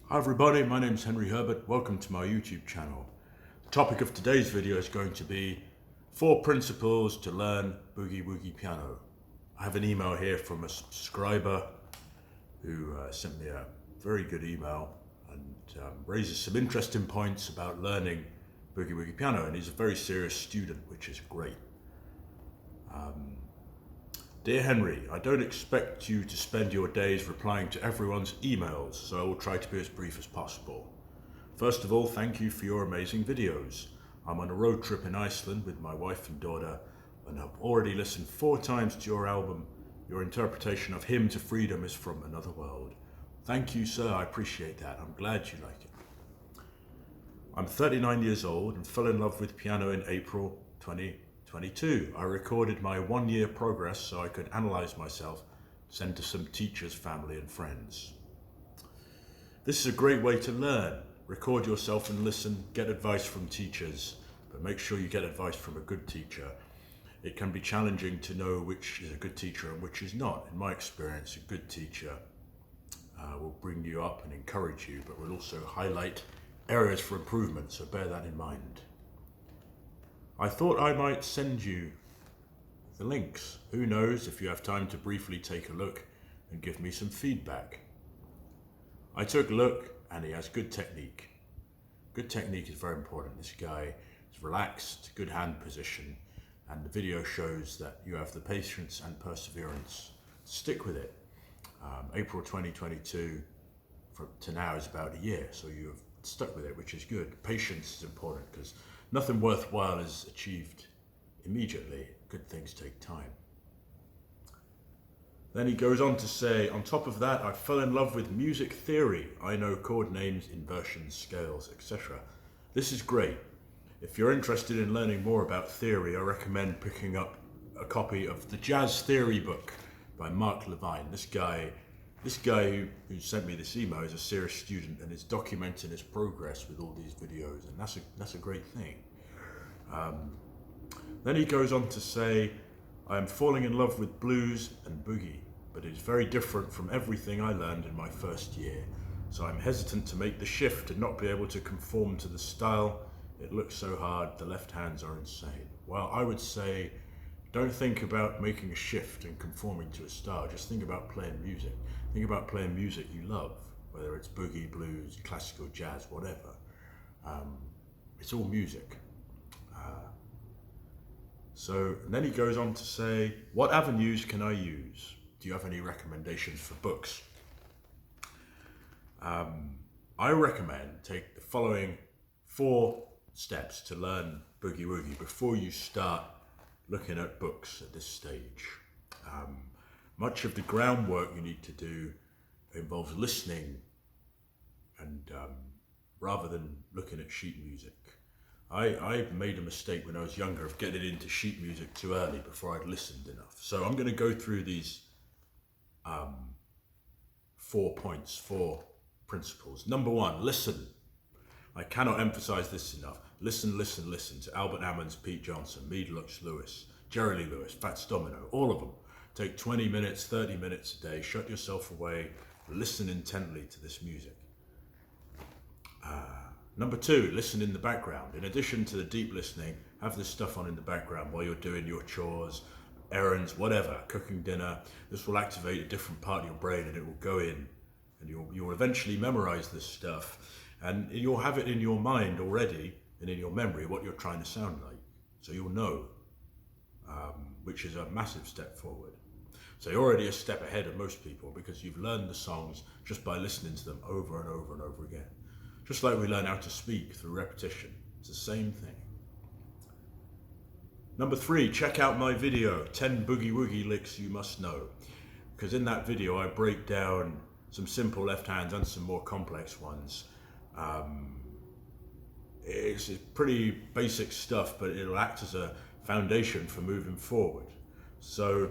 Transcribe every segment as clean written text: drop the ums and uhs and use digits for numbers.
Hi everybody, my name's Henry Herbert. Welcome to my YouTube channel. The topic of today's video is going to be 4 principles to learn Boogie Woogie piano. I have an email here from a subscriber who sent me a very good email and raises some interesting points about learning Boogie Woogie piano, and he's a very serious student, which is great. Dear Henry, I don't expect you to spend your days replying to everyone's emails, so I will try to be as brief as possible. First of all, thank you for your amazing videos. I'm on a road trip in Iceland with my wife and daughter, and have already listened 4 times to your album. Your interpretation of Hymn to Freedom is from another world. Thank you, sir, I appreciate that. I'm glad you like it. I'm 39 years old and fell in love with piano in April 2022. I recorded my 1-year progress so I could analyze myself, send to some teachers, family and friends. This is a great way to learn. Record yourself and listen, get advice from teachers, but make sure you get advice from a good teacher. It can be challenging to know which is a good teacher and which is not. In my experience, a good teacher will bring you up and encourage you, but will also highlight areas for improvement, so bear that in mind. I thought I might send you the links. Who knows if you have time to briefly take a look and give me some feedback. I took a look and he has good technique. Good technique is very important. This guy is relaxed, good hand position, and the video shows that you have the patience and perseverance. Stick with it. April 2022 to now is about a year, so you have stuck with it, which is good. Patience is important because nothing worthwhile is achieved immediately. Good things take time. Then he goes on to say, on top of that, I fell in love with music theory. I know chord names, inversions, scales, etc. This is great. If you're interested in learning more about theory, I recommend picking up a copy of the Jazz Theory book by Mark Levine. This guy who sent me this email is a serious student and is documenting his progress with all these videos, and that's a great thing. Then he goes on to say, I am falling in love with blues and boogie, but it is very different from everything I learned in my first year. So I'm hesitant to make the shift and not be able to conform to the style. It looks so hard, the left hands are insane. Well, I would say, don't think about making a shift and conforming to a style. Just think about playing music. Think about playing music you love, whether it's boogie, blues, classical, jazz, whatever. It's all music. So then he goes on to say, what avenues can I use? Do you have any recommendations for books? I recommend take the following 4 steps to learn Boogie Woogie before you start looking at books at this stage. Much of the groundwork you need to do involves listening and rather than looking at sheet music. I made a mistake when I was younger of getting into sheet music too early before I'd listened enough. So I'm going to go through these 4 points, 4 principles. Number 1, listen. I cannot emphasize this enough. Listen, listen, listen to Albert Ammons, Pete Johnson, Meade Lux Lewis, Jerry Lee Lewis, Fats Domino, all of them. Take 20 minutes, 30 minutes a day, shut yourself away, listen intently to this music. Number 2, listen in the background. In addition to the deep listening, have this stuff on in the background while you're doing your chores, errands, whatever, cooking dinner. This will activate a different part of your brain and it will go in and you'll eventually memorize this stuff. And you'll have it in your mind already and in your memory what you're trying to sound like. So you'll know, which is a massive step forward. So you're already a step ahead of most people because you've learned the songs just by listening to them over and over and over again. Just like we learn how to speak through repetition. It's the same thing. Number 3, check out my video, 10 Boogie Woogie licks you must know. Because in that video I break down some simple left hands and some more complex ones. It's pretty basic stuff, but it'll act as a foundation for moving forward. So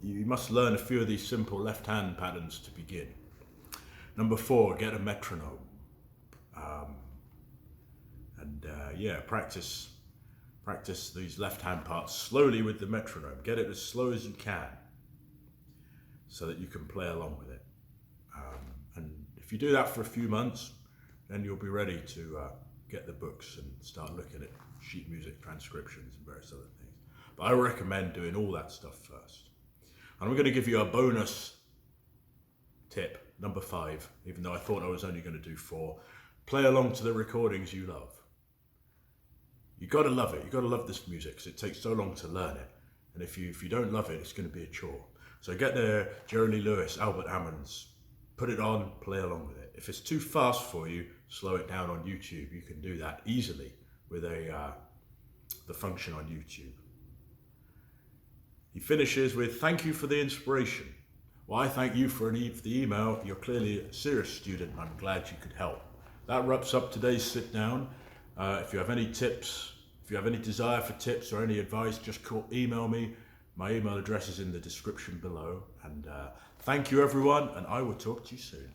you must learn a few of these simple left hand patterns to begin. Number 4, get a metronome. Practice these left hand parts slowly with the metronome. Get it as slow as you can so that you can play along with it. And if If you do that for a few months, then you'll be ready to get the books and start looking at sheet music transcriptions and various other things. But I recommend doing all that stuff first. And I'm going to give you a bonus tip, number 5, even though I thought I was only going to do 4. Play along to the recordings you love. You've got to love it. You've got to love this music because it takes so long to learn it. And if you don't love it, it's going to be a chore. So get the Jerry Lee Lewis, Albert Ammons, put it on, play along with it. If it's too fast for you, slow it down on YouTube. You can do that easily with the function on YouTube. He finishes with, thank you for the inspiration. Well, I thank you for the email. You're clearly a serious student and I'm glad you could help. That wraps up today's sit down. If you have any tips, if you have any desire for tips or any advice, just email me. My email address is in the description below. And thank you everyone, and I will talk to you soon.